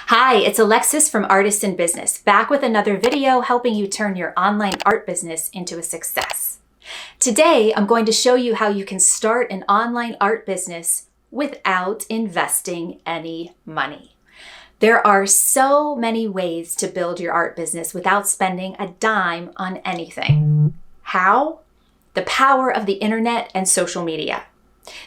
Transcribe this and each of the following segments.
Hi, it's Alexis from Artists in Business, back with another video helping you turn your online art business into a success. Today, I'm going to show you how you can start an online art business without investing any money. There are so many ways to build your art business without spending a dime on anything. How? The power of the internet and social media.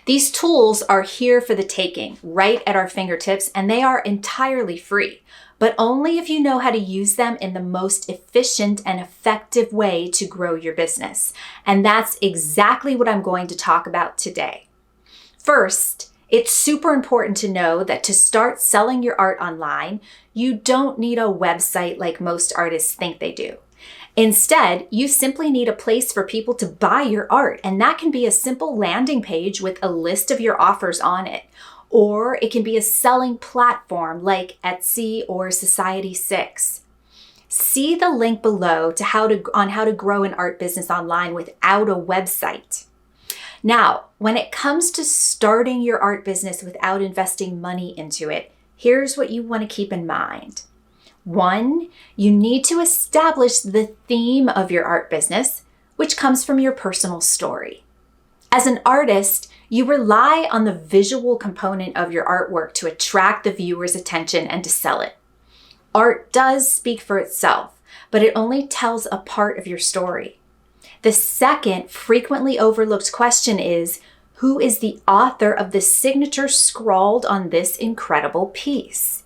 These tools are here for the taking, right at our fingertips, and they are entirely free, but only if you know how to use them in the most efficient and effective way to grow your business. And that's exactly what I'm going to talk about today. First, it's super important to know that to start selling your art online, you don't need a website like most artists think they do. Instead, you simply need a place for people to buy your art, and that can be a simple landing page with a list of your offers on it, or it can be a selling platform like Etsy or Society6. See the link below on how to grow an art business online without a website. Now, when it comes to starting your art business without investing money into it, here's what you want to keep in mind. 1, you need to establish the theme of your art business, which comes from your personal story. As an artist, you rely on the visual component of your artwork to attract the viewer's attention and to sell it. Art does speak for itself, but it only tells a part of your story. The second frequently overlooked question is, who is the author of the signature scrawled on this incredible piece?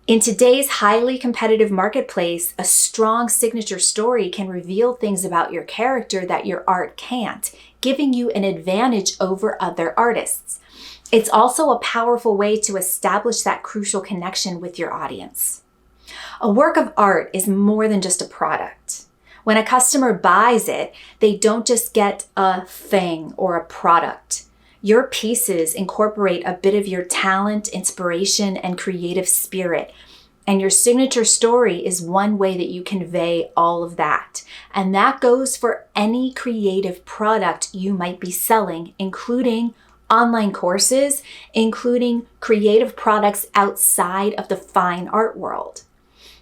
In today's highly competitive marketplace, a strong signature story can reveal things about your character that your art can't, giving you an advantage over other artists. It's also a powerful way to establish that crucial connection with your audience. A work of art is more than just a product. When a customer buys it, they don't just get a thing or a product. Your pieces incorporate a bit of your talent, inspiration, and creative spirit. And your signature story is one way that you convey all of that. And that goes for any creative product you might be selling, including online courses, including creative products outside of the fine art world.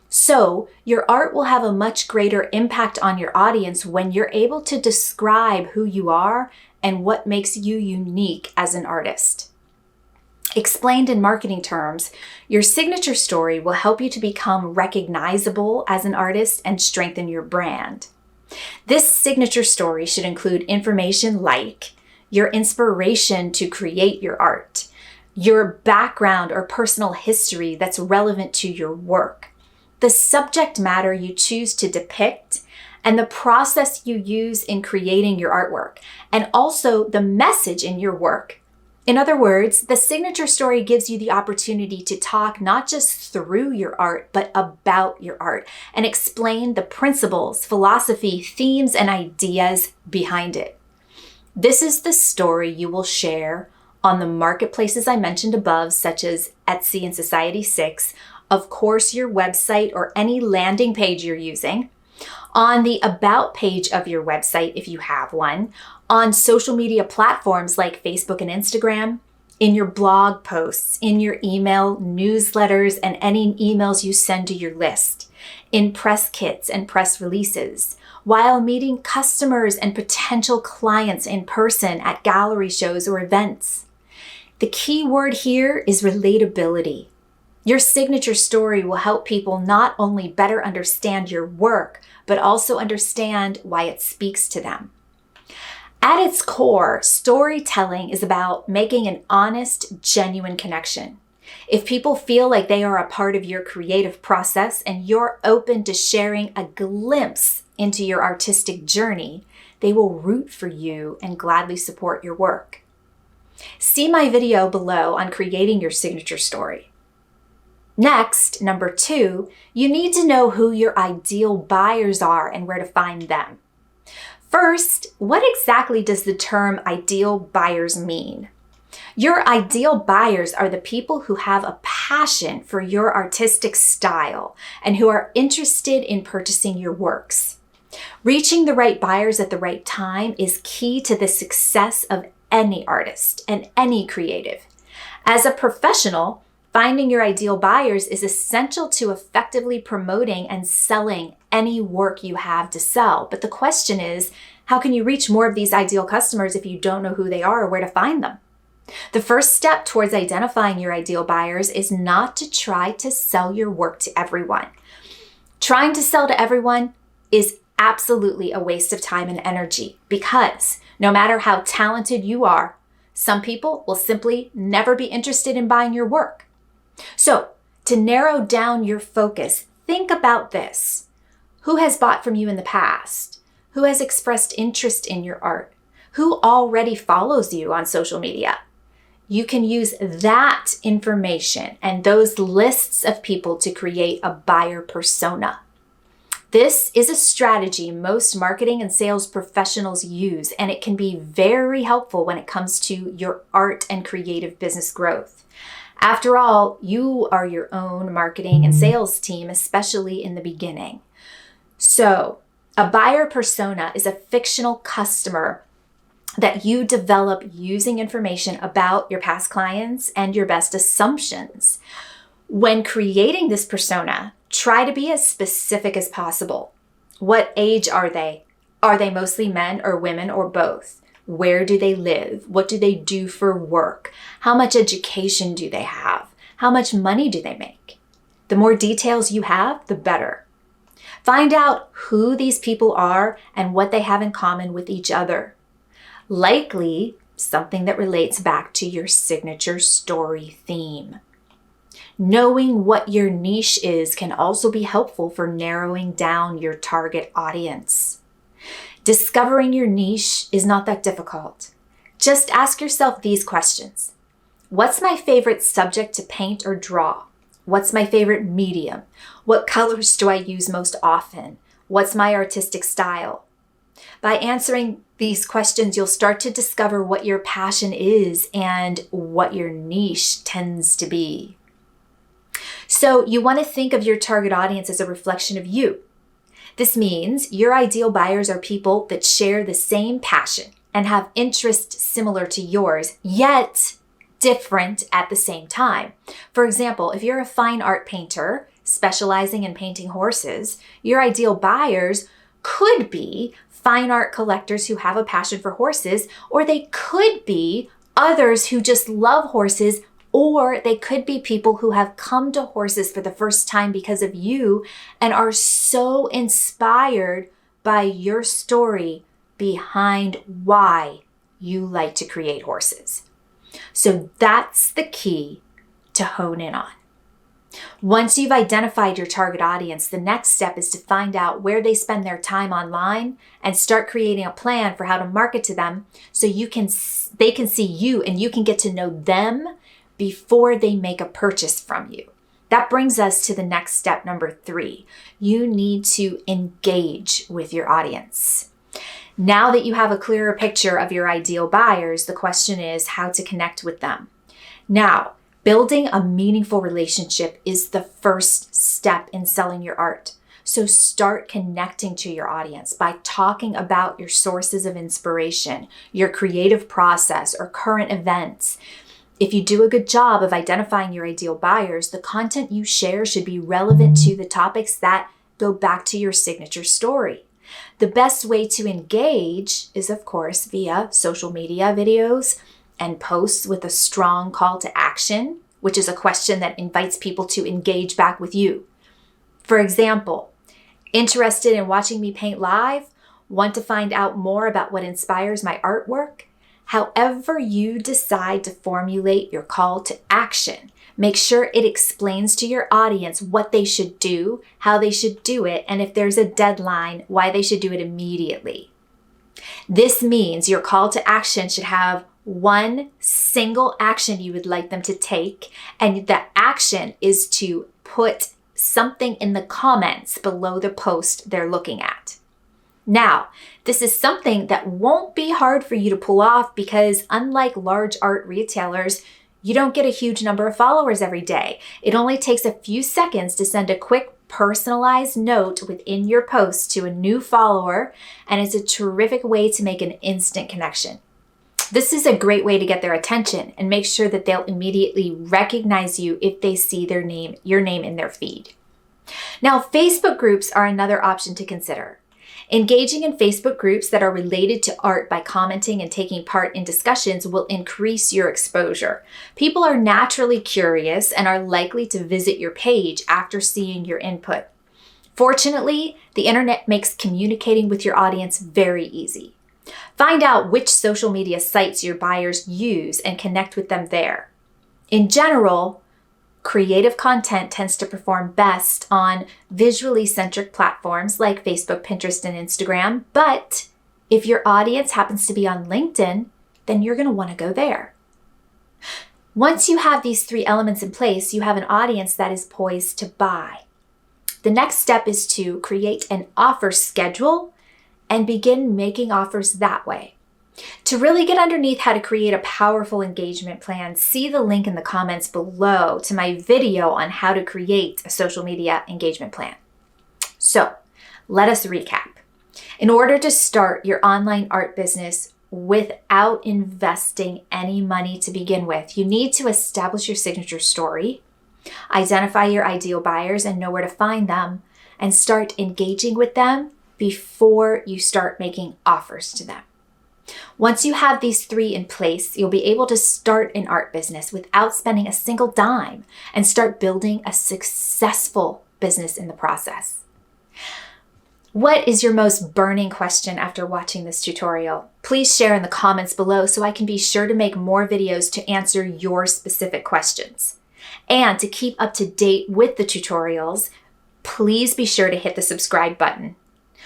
So your art will have a much greater impact on your audience when you're able to describe who you are and what makes you unique as an artist. Explained in marketing terms, your signature story will help you to become recognizable as an artist and strengthen your brand. This signature story should include information like your inspiration to create your art, your background or personal history that's relevant to your work, the subject matter you choose to depict, and the process you use in creating your artwork, and also the message in your work. In other words, the signature story gives you the opportunity to talk not just through your art, but about your art and explain the principles, philosophy, themes, and ideas behind it. This is the story you will share on the marketplaces I mentioned above, such as Etsy and Society6, of course, your website or any landing page you're using, on the About page of your website if you have one, on social media platforms like Facebook and Instagram, in your blog posts, in your email newsletters and any emails you send to your list, in press kits and press releases, while meeting customers and potential clients in person at gallery shows or events. The key word here is relatability. Your signature story will help people not only better understand your work, but also understand why it speaks to them. At its core, storytelling is about making an honest, genuine connection. If people feel like they are a part of your creative process and you're open to sharing a glimpse into your artistic journey, they will root for you and gladly support your work. See my video below on creating your signature story. Next, number 2, you need to know who your ideal buyers are and where to find them. First, what exactly does the term ideal buyers mean? Your ideal buyers are the people who have a passion for your artistic style and who are interested in purchasing your works. Reaching the right buyers at the right time is key to the success of any artist and any creative. As a professional, Finding your ideal buyers is essential to effectively promoting and selling any work you have to sell. But the question is, how can you reach more of these ideal customers if you don't know who they are or where to find them? The first step towards identifying your ideal buyers is not to try to sell your work to everyone. Trying to sell to everyone is absolutely a waste of time and energy, because no matter how talented you are, some people will simply never be interested in buying your work. So, to narrow down your focus, think about this. Who has bought from you in the past? Who has expressed interest in your art? Who already follows you on social media? You can use that information and those lists of people to create a buyer persona. This is a strategy most marketing and sales professionals use, and it can be very helpful when it comes to your art and creative business growth. After all, you are your own marketing and sales team, especially in the beginning. So, a buyer persona is a fictional customer that you develop using information about your past clients and your best assumptions. When creating this persona, try to be as specific as possible. What age are they? Are they mostly men or women or both? Where do they live? What do they do for work? How much education do they have? How much money do they make? The more details you have, the better. Find out who these people are and what they have in common with each other. Likely something that relates back to your signature story theme. Knowing what your niche is can also be helpful for narrowing down your target audience. Discovering your niche is not that difficult. Just ask yourself these questions. What's my favorite subject to paint or draw? What's my favorite medium? What colors do I use most often? What's my artistic style? By answering these questions, you'll start to discover what your passion is and what your niche tends to be. So you want to think of your target audience as a reflection of you. This means your ideal buyers are people that share the same passion and have interests similar to yours, yet different at the same time. For example, if you're a fine art painter specializing in painting horses, your ideal buyers could be fine art collectors who have a passion for horses, or they could be others who just love horses, or they could be people who have come to horses for the first time because of you and are so inspired by your story behind why you like to create horses. So that's the key to hone in on. Once you've identified your target audience, the next step is to find out where they spend their time online and start creating a plan for how to market to them so they can see you and you can get to know them before they make a purchase from you. That brings us to the next step, number 3. You need to engage with your audience. Now that you have a clearer picture of your ideal buyers, the question is how to connect with them. Now, building a meaningful relationship is the first step in selling your art. So start connecting to your audience by talking about your sources of inspiration, your creative process, or current events. If you do a good job of identifying your ideal buyers, the content you share should be relevant to the topics that go back to your signature story. The best way to engage is, of course, via social media videos and posts with a strong call to action, which is a question that invites people to engage back with you. For example, interested in watching me paint live? Want to find out more about what inspires my artwork? However you decide to formulate your call to action, make sure it explains to your audience what they should do, how they should do it, and if there's a deadline, why they should do it immediately. This means your call to action should have one single action you would like them to take, and the action is to put something in the comments below the post they're looking at. Now, this is something that won't be hard for you to pull off because unlike large art retailers, you don't get a huge number of followers every day. It only takes a few seconds to send a quick personalized note within your post to a new follower, and it's a terrific way to make an instant connection. This is a great way to get their attention and make sure that they'll immediately recognize you if they see your name in their feed. Now, Facebook groups are another option to consider. Engaging in Facebook groups that are related to art by commenting and taking part in discussions will increase your exposure. People are naturally curious and are likely to visit your page after seeing your input. Fortunately, the internet makes communicating with your audience very easy. Find out which social media sites your buyers use and connect with them there. In general, creative content tends to perform best on visually centric platforms like Facebook, Pinterest, and Instagram. But if your audience happens to be on LinkedIn, then you're going to want to go there. Once you have these three elements in place, you have an audience that is poised to buy. The next step is to create an offer schedule and begin making offers that way. To really get underneath how to create a powerful engagement plan, see the link in the comments below to my video on how to create a social media engagement plan. So, let us recap. In order to start your online art business without investing any money to begin with, you need to establish your signature story, identify your ideal buyers and know where to find them, and start engaging with them before you start making offers to them. Once you have these three in place, you'll be able to start an art business without spending a single dime and start building a successful business in the process. What is your most burning question after watching this tutorial? Please share in the comments below so I can be sure to make more videos to answer your specific questions. And to keep up to date with the tutorials, please be sure to hit the subscribe button.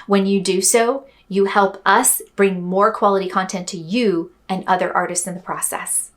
When you do so, you help us bring more quality content to you and other artists in the process.